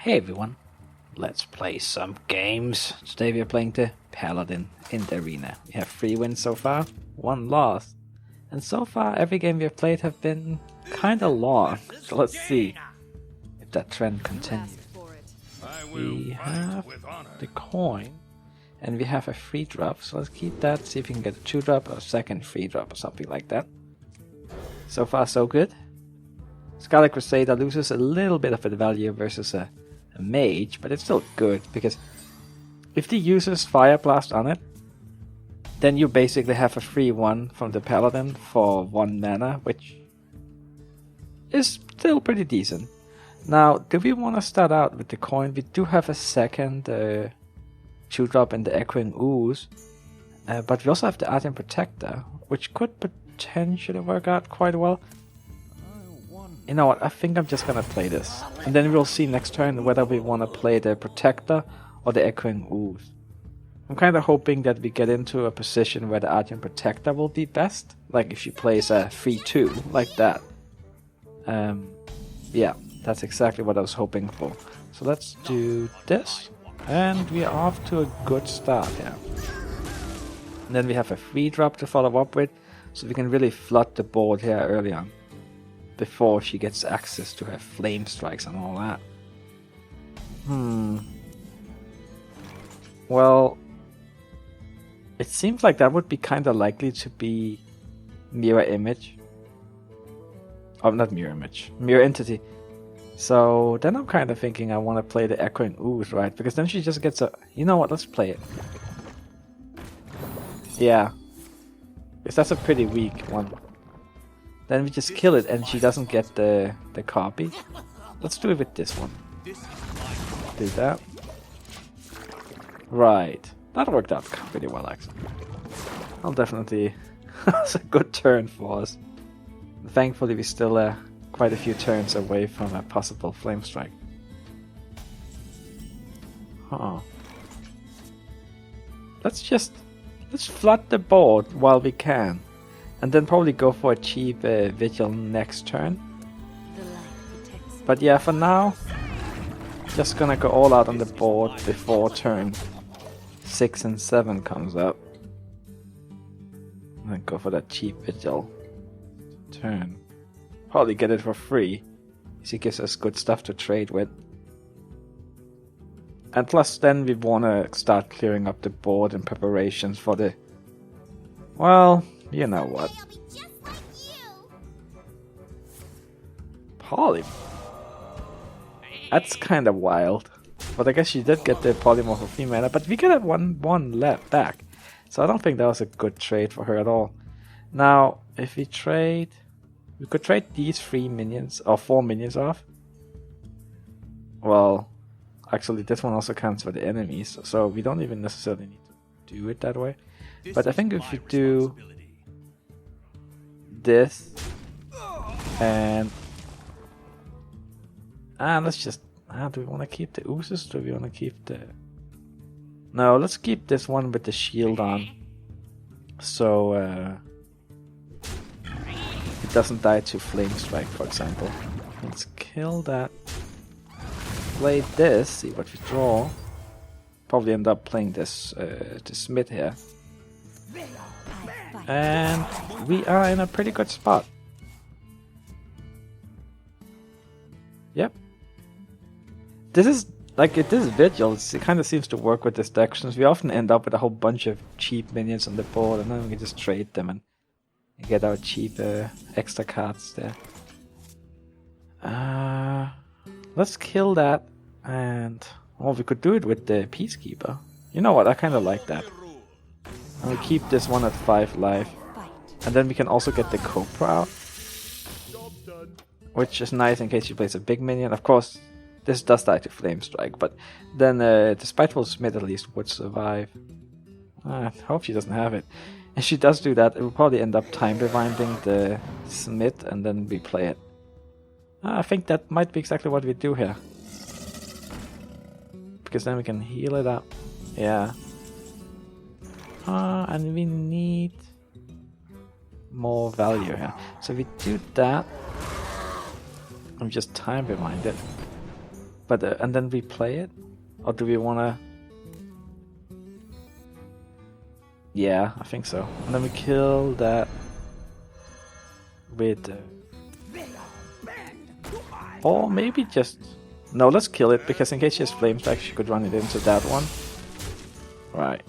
Hey everyone, let's play some games. Today we are playing the Paladin in the arena. We have 3 wins so far, 1 loss. And so far every game we have played have been kinda long. So let's see if that trend continues. We have the coin and we have a free drop, so let's keep that, see if we can get a 2 drop or a second free drop or something like that. So far so good. Scarlet Crusader loses a little bit of the value versus a Mage, but it's still good, because if the uses Fire Blast on it, then you basically have a free 1 from the Paladin for 1 mana, which is still pretty decent. Now, do we want to start out with the coin? We do have a second 2-drop in the Echoing Ooze, but we also have the Argent Protector, which could potentially work out quite well. You know what, I think I'm just gonna play this. And then we'll see next turn whether we want to play the Protector or the Echoing Ooze. I'm kind of hoping that we get into a position where the Argent Protector will be best. Like if she plays a 3-2, like that. Yeah, that's exactly what I was hoping for. So let's do this. And we are off to a good start here. And then we have a 3-drop to follow up with. So we can really flood the board here early on, before she gets access to her flame strikes and all that. Well, it seems like that would be kind of likely to be Mirror Image. Oh, not Mirror Image. Mirror Entity. So then I'm kind of thinking I want to play the Echoing Ooze, right? Because then she just gets a... You know what, let's play it. Yeah. Because that's a pretty weak one. Then we just kill it and she doesn't get the copy. Let's do it with this one. Do that. Right. That worked out pretty well, actually. I'll definitely... That's a good turn for us. Thankfully we still quite a few turns away from a possible flame strike. Let's flood the board while we can. And then probably go for a cheap Vigil next turn. But yeah, for now, just gonna go all out on the board before turn 6 and 7 comes up. And then go for that cheap Vigil turn. Probably get it for free, because it gives us good stuff to trade with. And plus then we wanna start clearing up the board in preparations for the... Well... You know what? Poly. That's kind of wild. But I guess she did get the polymorph of 3 mana, but we get one left back. So I don't think that was a good trade for her at all. Now, if we trade... We could trade these 3 minions, or 4 minions off. Well, actually this one also counts for the enemies, so we don't even necessarily need to do it that way. But I think if we do... this and let's just do we want to keep the oozes? Do we want to keep the... No, let's keep this one with the shield on, so it doesn't die to flame strike, for example. Let's kill that, play this, see what we draw. Probably end up playing this Smith here. And we are in a pretty good spot. Yep. This is like this Vigil. It kind of seems to work with these decks. We often end up with a whole bunch of cheap minions on the board, and then we can just trade them and get our cheap extra cards there. Let's kill that, and we could do it with the Peacekeeper. You know what? I kind of like that. I'll keep this one at 5 life. And then we can also get the Cobra out, which is nice in case she plays a big minion. Of course, this does die to Flame Strike, but then the Spiteful Smith at least would survive. I hope she doesn't have it. If she does do that, it will probably end up time rewinding the Smith and then we play it. I think that might be exactly what we do here. Because then we can heal it up. Yeah. And we need more value here. So we do that. I'm just time reminded. But and then replay it? Or do we wanna... Yeah, I think so. And then we kill that with... Or maybe just... No, let's kill it, because in case she has flame strike, she could run it into that one. Right.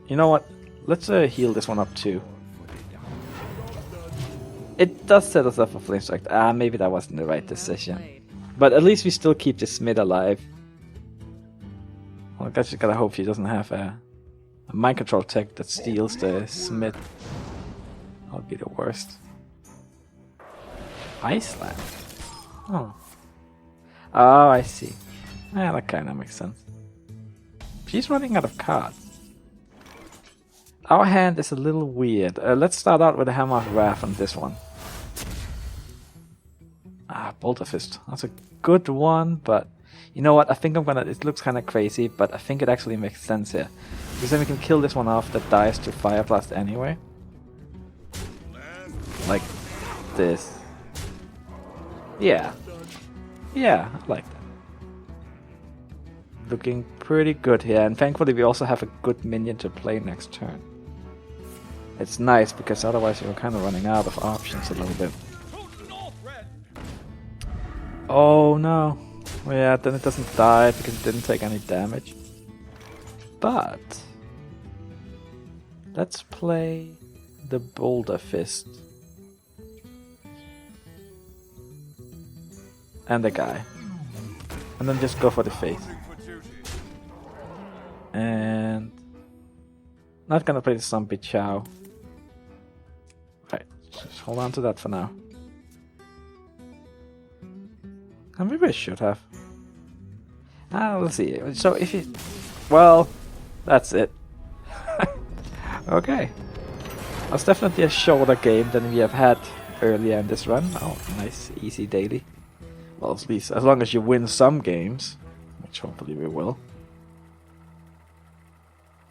You know what? Let's heal this one up too. It does set us up for flame strike. Maybe that wasn't the right decision. But at least we still keep the Smith alive. Well, I guess you gotta hope she doesn't have a mind control tech that steals the Smith. That would be the worst. Iceland? Oh. Oh, I see. Yeah, that kinda makes sense. She's running out of cards. Our hand is a little weird. Let's start out with a Hammer of Wrath on this one. Bolter Fist. That's a good one, but you know what? I think I'm gonna... It looks kinda crazy, but I think it actually makes sense here. Because then we can kill this one off that dies to Fire Blast anyway. Like this. Yeah. Yeah, I like that. Looking pretty good here, and thankfully we also have a good minion to play next turn. It's nice, because otherwise you're kind of running out of options a little bit. Oh no. Well, yeah, then it doesn't die because it didn't take any damage. But let's play the Boulder Fist. And the guy. And then just go for the face. And not gonna play the Zombie Chow. Right, just hold on to that for now. And maybe I should have. Let's see. So if you... Well, that's it. Okay. That's definitely a shorter game than we have had earlier in this run. Oh, nice, easy daily. Well, at least as long as you win some games, which hopefully we will.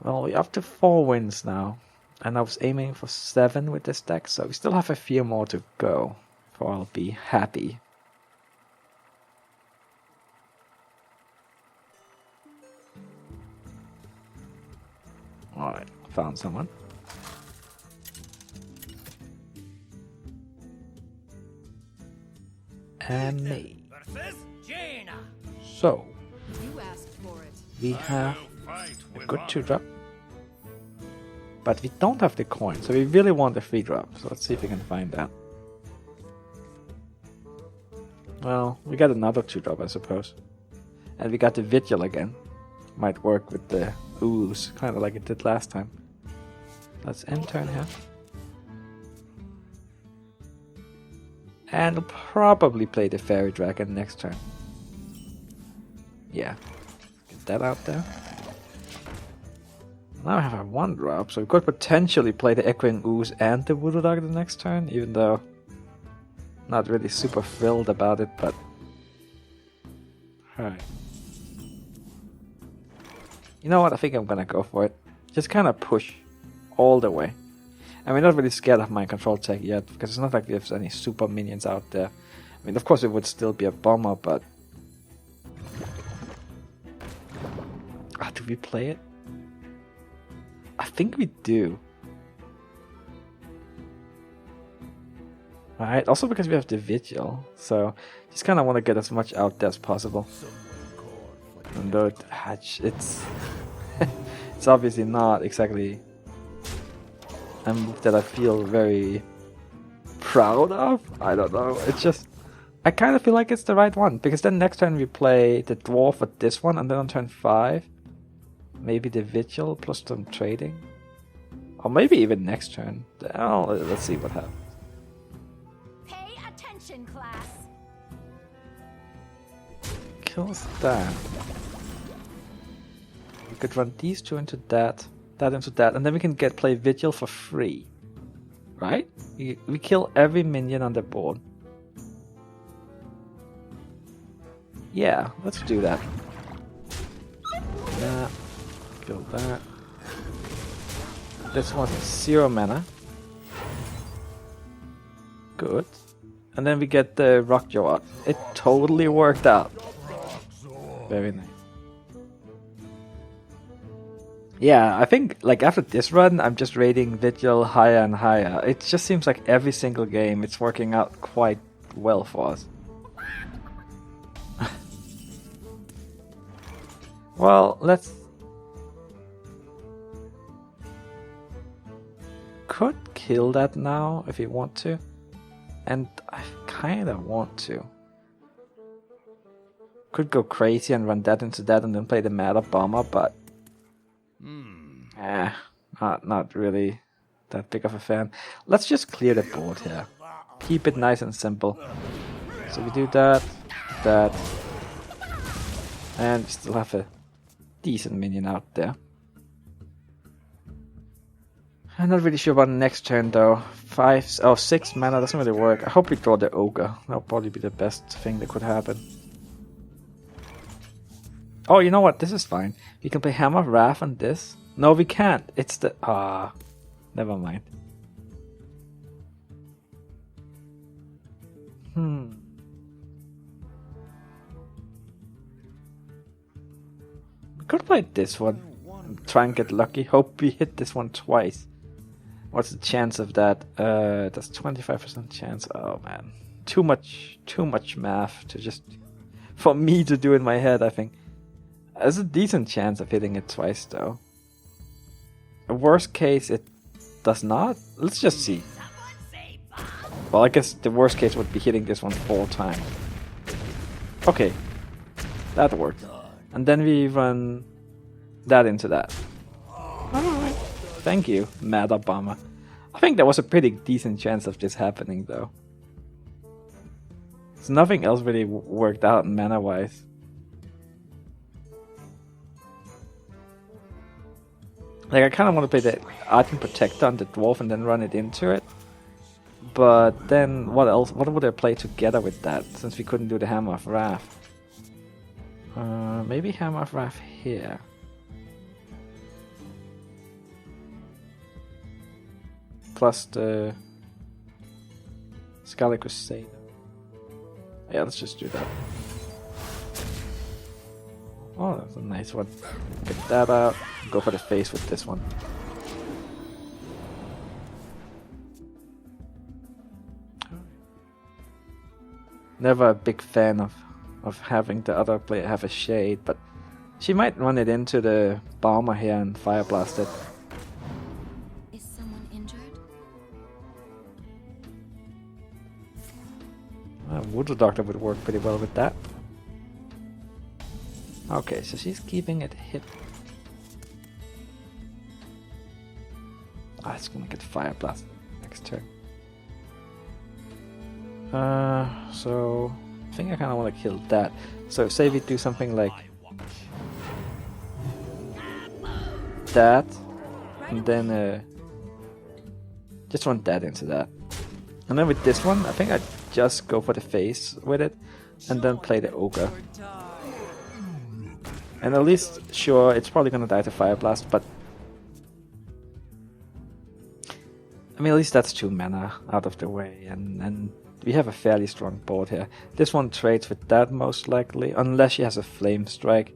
Well, we're up to 4 wins now, and I was aiming for 7 with this deck, so we still have a few more to go before I'll be happy. Alright, found someone. And me. So, we have a good 2-drop. But we don't have the coin, so we really want a 3-drop. So let's see if we can find that. Well, we got another 2-drop, I suppose. And we got the Vigil again. Might work with the ooze, kind of like it did last time. Let's end turn here. And we'll probably play the Fairy Dragon next turn. Yeah. Get that out there. Now I have a 1-drop, so we could potentially play the Echoing Ooze and the Voodoo Dog the next turn, even though not really super thrilled about it, but... Alright. You know what, I think I'm gonna go for it. Just kind of push all the way. And we're not really scared of Mind Control Tech yet, because it's not like there's any super minions out there. I mean, of course it would still be a bomber, but... do we play it? I think we do. Alright, also because we have the Vigil, so just kind of want to get as much out there as possible. And though it's it's obviously not exactly a move that I feel very proud of. I don't know. It's just I kind of feel like it's the right one, because then next turn we play the Dwarf with this one, and then on turn 5 maybe the Vigil plus some trading, or maybe even next turn. Oh, let's see what happens. Pay attention, class. Kills that. We could run these two into that, that into that, and then we can play Vigil for free. Right? We kill every minion on the board. Yeah, let's do that. Kill that. This one's 0 mana. Good. And then we get the Rockjaw out. It totally worked out. Very nice. Yeah, I think like after this run, I'm just rating Vigil higher and higher. It just seems like every single game it's working out quite well for us. Well, let's... Could kill that now if you want to. And I kinda want to. Could go crazy and run that into that and then play the Meta Bomber, but... not really that big of a fan. Let's just clear the board here. Keep it nice and simple. So we do that, and we still have a decent minion out there. I'm not really sure about next turn though. 6 mana doesn't really work. I hope we draw the Ogre. That'll probably be the best thing that could happen. Oh, you know what? This is fine. We can play Hammer of Wrath on this. No, we can't. It's the... never mind. We could play this one. Try and get lucky. Hope we hit this one twice. What's the chance of that? That's 25% chance. Oh man. Too much math to just... For me to do in my head, I think. There's a decent chance of hitting it twice though. Worst case, it does not. Let's just see. Well, I guess the worst case would be hitting this one 4 times. Okay, that worked. And then we run that into that. Alright, thank you, Meta Bomber. I think there was a pretty decent chance of this happening though. So nothing else really worked out mana-wise. Like, I kind of want to play the Arcane Protector on the Dwarf and then run it into it. But then, what else? What would I play together with that, since we couldn't do the Hammer of Wrath? Maybe Hammer of Wrath here. Plus the Scarlet Crusader. Yeah, let's just do that. Oh, that's a nice one. Get that out. Go for the face with this one. Never a big fan of having the other player have a shade, but she might run it into the bomber here and fire blast it. Is someone injured? Voodoo Doctor would work pretty well with that. Okay, so she's keeping it hit. It's gonna get fire blast next turn. So I think I kind of want to kill that. So say we do something like that, and then just run that into that. And then with this one, I think I just go for the face with it, and then play the Ogre. And at least, sure, it's probably gonna die to Fire Blast, but I mean, at least that's 2 mana out of the way, and we have a fairly strong board here. This one trades with that most likely, unless she has a Flame Strike.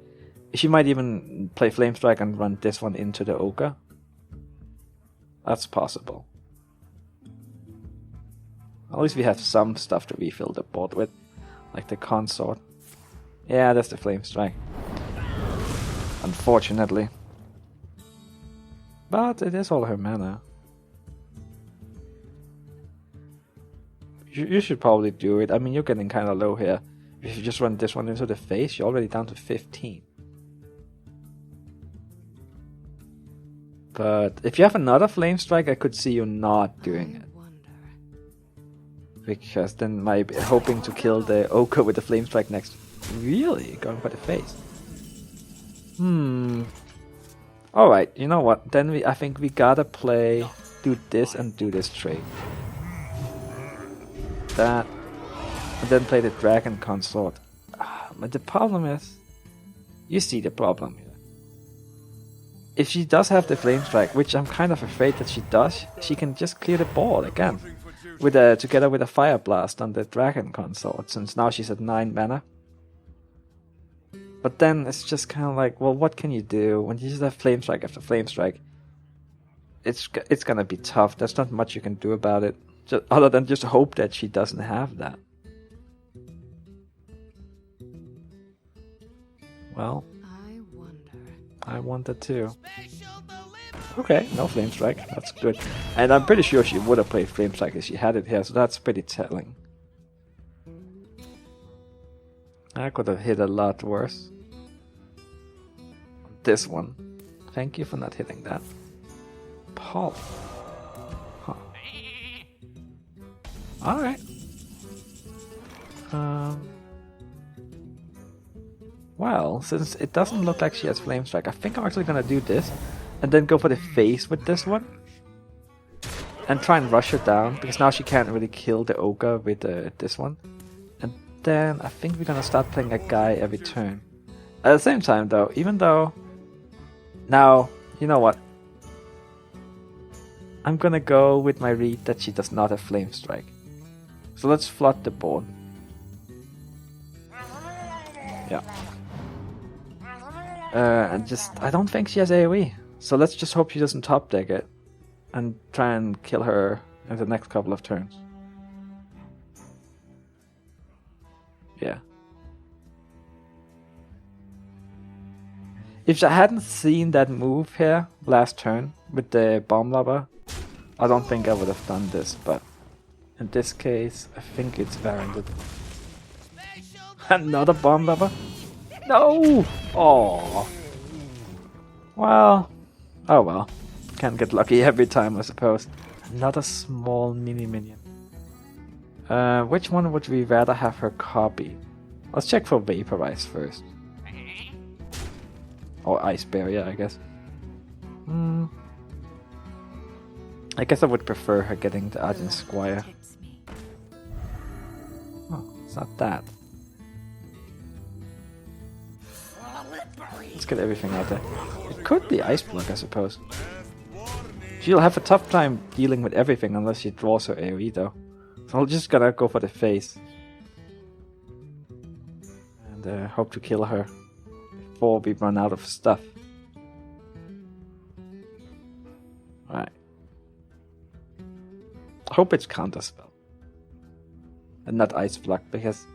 She might even play Flame Strike and run this one into the Ogre. That's possible. At least we have some stuff to refill the board with, like the Consort. Yeah, that's the Flame Strike. Unfortunately. But it is all her mana. You should probably do it. I mean, you're getting kind of low here. If you just run this one into the face, you're already down to 15. But if you have another Flame Strike, I could see you not doing it. Because then my hoping to kill the Ogre with the Flame Strike next. Really? Going for the face. Alright, you know what? Then I think we gotta do this and do this trade. That. And then play the Dragon Consort. But the problem is, you see the problem here. If she does have the Flame Strike, which I'm kind of afraid that she does, she can just clear the board again. Together with a Fire Blast on the Dragon Consort, since now she's at 9 mana. But then it's just kind of like, well, what can you do when you just have flame strike after flame strike? It's gonna be tough. There's not much you can do about it, other than just hope that she doesn't have that. Well, I wonder too. Okay, no flame strike. That's good. And I'm pretty sure she would have played flame strike if she had it here, so that's pretty telling. I could have hit a lot worse. This one. Thank you for not hitting that. Paul. Huh. Alright. Well, since it doesn't look like she has Flame Strike, I think I'm actually gonna do this. And then go for the face with this one. And try and rush her down, because now she can't really kill the ogre with this one. And then I think we're gonna start playing a guy every turn. At the same time though, even though... Now, you know what? I'm gonna go with my read that she does not have Flame Strike. So let's flood the board. Yeah. And just, I don't think she has AoE. So let's just hope she doesn't top deck it. And try and kill her in the next couple of turns. Yeah. If I hadn't seen that move here last turn with the bomb lover, I don't think I would have done this, but in this case, I think it's warranted. Another bomb lover? No! Oh. Well. Oh well. Can't get lucky every time, I suppose. Another small mini minion. Which one would we rather have her copy? Let's check for Vaporize first. Or Ice Barrier, I guess. I guess I would prefer her getting the Argent Squire. Oh, it's not that. Let's get everything out there. It could be Ice Block, I suppose. She'll have a tough time dealing with everything unless she draws her AoE though. So I'm just gonna go for the face. And hope to kill her before we run out of stuff. Alright. I hope it's Counterspell. And not Ice Block, because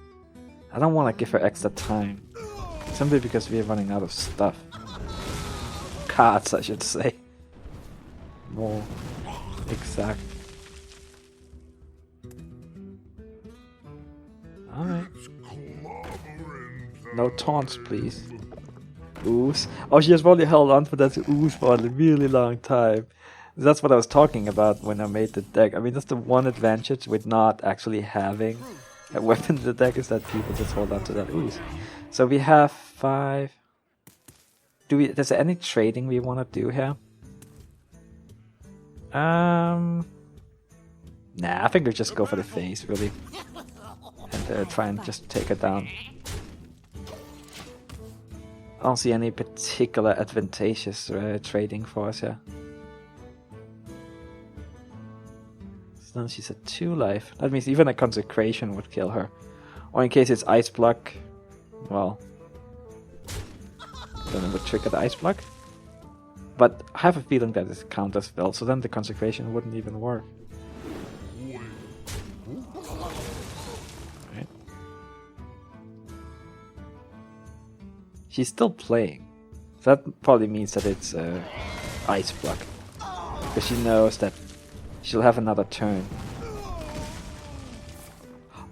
I don't want to give her extra time. Simply because we're running out of stuff. Cards, I should say. More exact. Alright. No taunts, please. Ooze. Oh, she has probably held on for that ooze for a really long time. That's what I was talking about when I made the deck. I mean, that's the one advantage with not actually having a weapon in the deck, is that people just hold on to that ooze. So we have 5. Is there any trading we want to do here? Nah, I think we'll just go for the face, really. And try and just take her down. I don't see any particular advantageous trading for us here. So then she's at 2 life. That means even a Consecration would kill her. Or in case it's Ice Block, well, then it would trigger the Ice Block. But I have a feeling that it's Counterspell, so then the Consecration wouldn't even work. Right. She's still playing. So that probably means that it's Ice Block. Because she knows that she'll have another turn.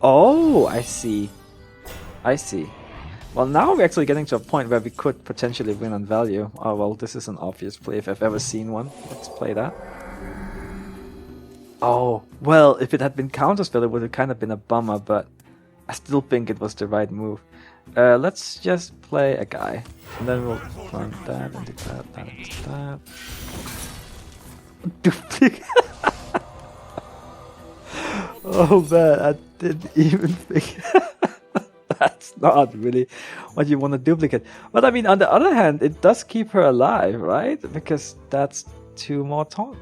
Oh, I see. I see. Well, now we're actually getting to a point where we could potentially win on value. Oh, well, this is an obvious play if I've ever seen one. Let's play that. Oh, well, if it had been Counterspell, it would have kind of been a bummer, but I still think it was the right move. Let's just play a guy. And then we'll run that into that, that into that. Duplicate. Oh man, I didn't even think... That's not really what you want to duplicate. But I mean, on the other hand, it does keep her alive, right? Because that's 2 more taunts.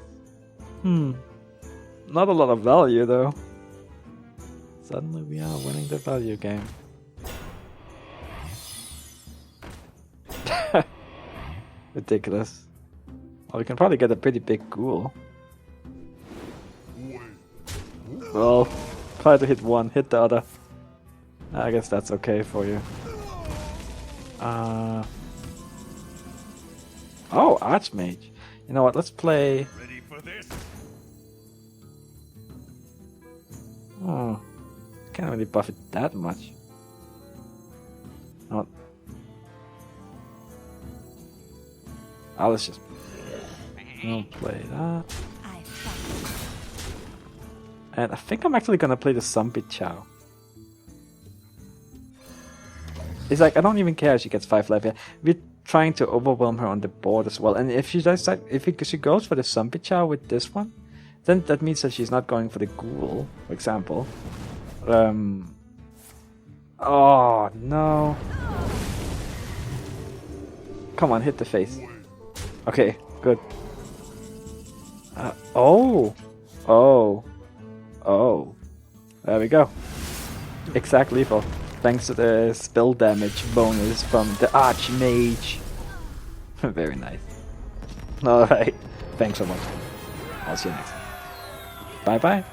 Not a lot of value, though. Suddenly we are winning the value game. Ridiculous. Well, we can probably get a pretty big ghoul. Well, try to hit one, hit the other. I guess that's okay for you. Oh, Archmage. You know what? Let's play. Ready for this? Oh, can't really buff it that much. Not. Oh, let's just. I'll play that. And I think I'm actually gonna play the Zombie Chow. It's like, I don't even care if she gets 5 life here. We're trying to overwhelm her on the board as well. And if she does that, she goes for the Zombie Chow with this one, then that means that she's not going for the Ghoul, for example. Oh, no. Come on, hit the face. Okay, good. Oh. There we go. Exact lethal. Thanks to the spell damage bonus from the Archmage. Very nice. Alright. Thanks so much. I'll see you next time. Bye bye.